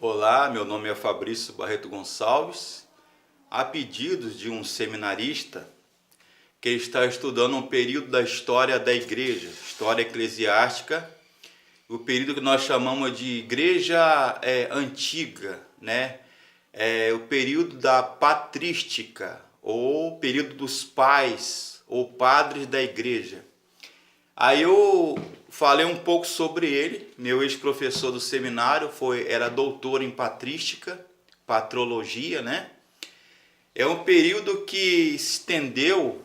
Olá, meu nome é Fabrício Barreto Gonçalves. A pedidos de um seminarista que está estudando um período da história da igreja, história eclesiástica, o período que nós chamamos de igreja antiga, né? O período da patrística, ou período dos pais ou padres da igreja. Aí eu falei um pouco sobre ele. Meu ex-professor do seminário era doutor em patrística, patrologia, né? É um período que se estendeu,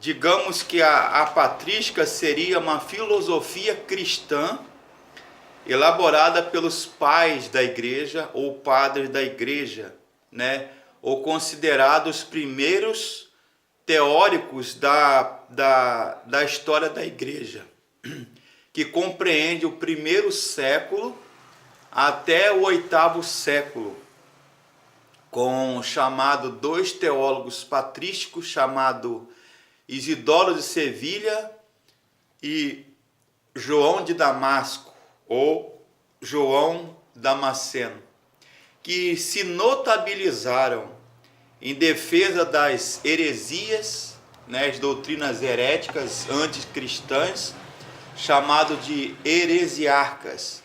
digamos que a patrística seria uma filosofia cristã elaborada pelos pais da igreja ou padres da igreja, né? Ou considerados os primeiros teóricos da história da igreja, que compreende o primeiro século até o oitavo século, com chamado dois teólogos patrísticos, chamado Isidoro de Sevilha e João de Damasco, ou João Damasceno, que se notabilizaram em defesa das heresias, né, as doutrinas heréticas anticristãs, chamado de heresiarcas,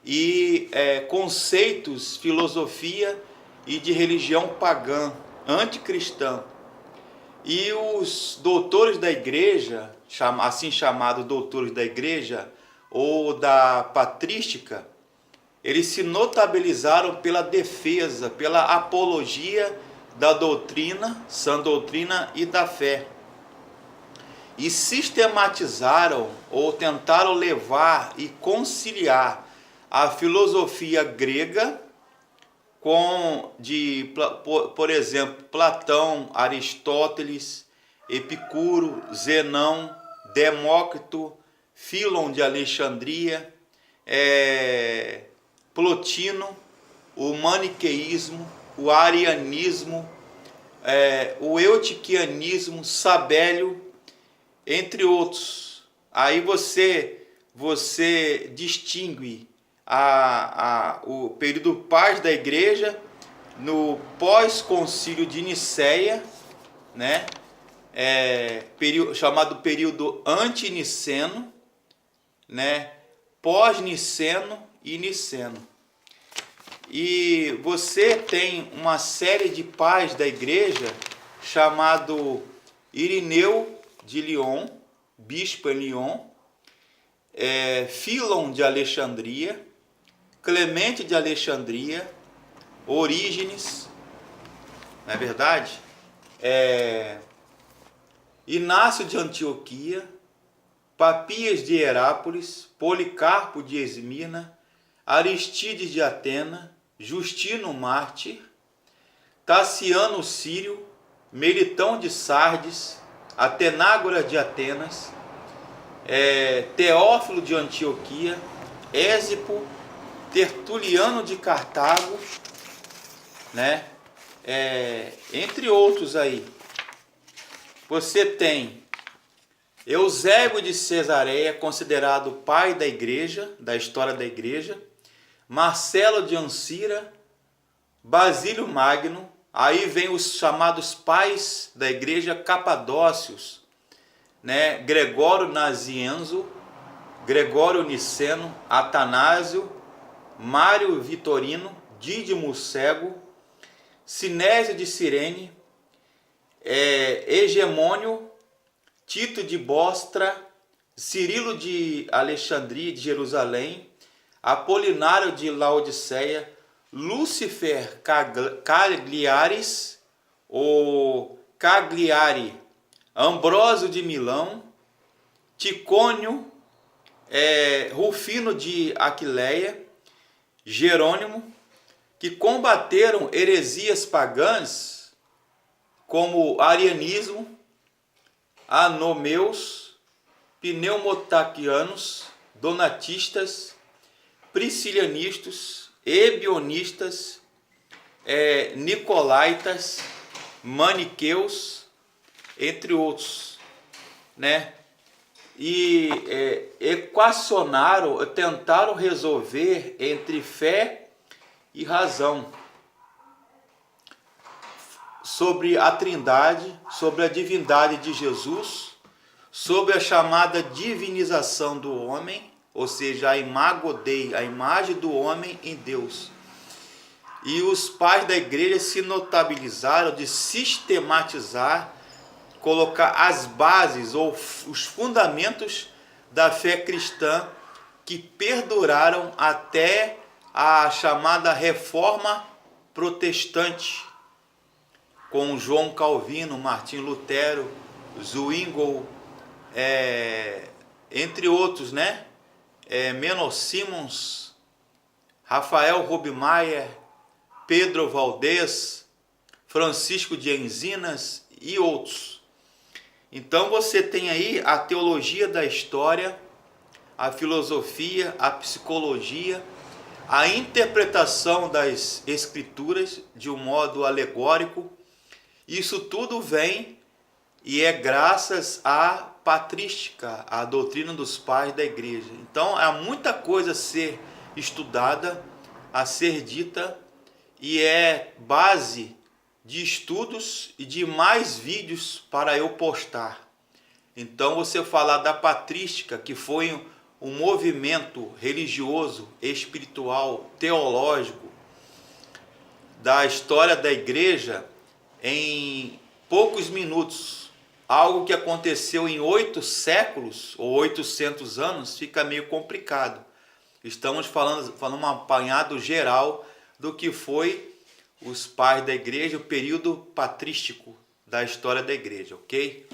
e conceitos, filosofia e de religião pagã, anticristã. E os doutores da igreja, assim chamados doutores da igreja ou da patrística, eles se notabilizaram pela defesa, pela apologia da doutrina, sã doutrina e da fé. E sistematizaram ou tentaram levar e conciliar a filosofia grega por exemplo, Platão, Aristóteles, Epicuro, Zenão, Demócrito, Fílon de Alexandria, Plotino, o maniqueísmo, o arianismo, o eutiquianismo, Sabélio, entre outros. Aí você distingue o período paz da igreja no pós-concílio de Nicéia, né? Chamado período anti-niceno, né? Pós-niceno e niceno. E você tem uma série de pais da igreja chamado Irineu de Lyon, bispo em Lyon, Fílon de Alexandria, Clemente de Alexandria, Orígenes, não é verdade? Inácio de Antioquia, Papias de Herápolis, Policarpo de Esmirna, Aristides de Atena, Justino Mártir, Taciano Sírio, Melitão de Sardes, Atenágora de Atenas, Teófilo de Antioquia, Ésipo, Tertuliano de Cartago, né? Entre outros aí. Você tem Eusébio de Cesareia, considerado pai da igreja, da história da igreja, Marcelo de Ancira, Basílio Magno. Aí vem os chamados pais da igreja capadócios, né? Gregório Nazianzo, Gregório Niceno, Atanásio, Mário Vitorino, Dídimo Cego, Sinésio de Cirene, Hegemônio, Tito de Bostra, Cirilo de Alexandria, de Jerusalém, Apolinário de Laodiceia, Lúcifer Cagliaris, ou Cagliari, Ambrósio de Milão, Ticônio, Rufino de Aquileia, Jerônimo, que combateram heresias pagãs como arianismo, anomeus, pneumotaquianos, donatistas, priscilianistas, ebionistas, nicolaítas, maniqueus, entre outros, né? E equacionaram, tentaram resolver entre fé e razão. Sobre a Trindade, sobre a divindade de Jesus, sobre a chamada divinização do homem, ou seja, a imago Dei, a imagem do homem em Deus. E os pais da igreja se notabilizaram de sistematizar, colocar as bases ou os fundamentos da fé cristã que perduraram até a chamada Reforma Protestante, com João Calvino, Martim Lutero, Zwingli, entre outros, né? Menno Simons, Rafael Robemeyer, Pedro Valdez, Francisco de Enzinas e outros. Então você tem aí a teologia da história, a filosofia, a psicologia, a interpretação das escrituras de um modo alegórico. Isso tudo vem e é graças à patrística, à doutrina dos pais da igreja. Então há muita coisa a ser estudada, a ser dita, e é base de estudos e de mais vídeos para eu postar. Então você falar da patrística, que foi um movimento religioso, espiritual, teológico da história da igreja em poucos minutos, algo que aconteceu em 8 séculos ou 800 anos, fica meio complicado. Estamos falando um apanhado geral do que foi os pais da igreja, o período patrístico da história da igreja, ok?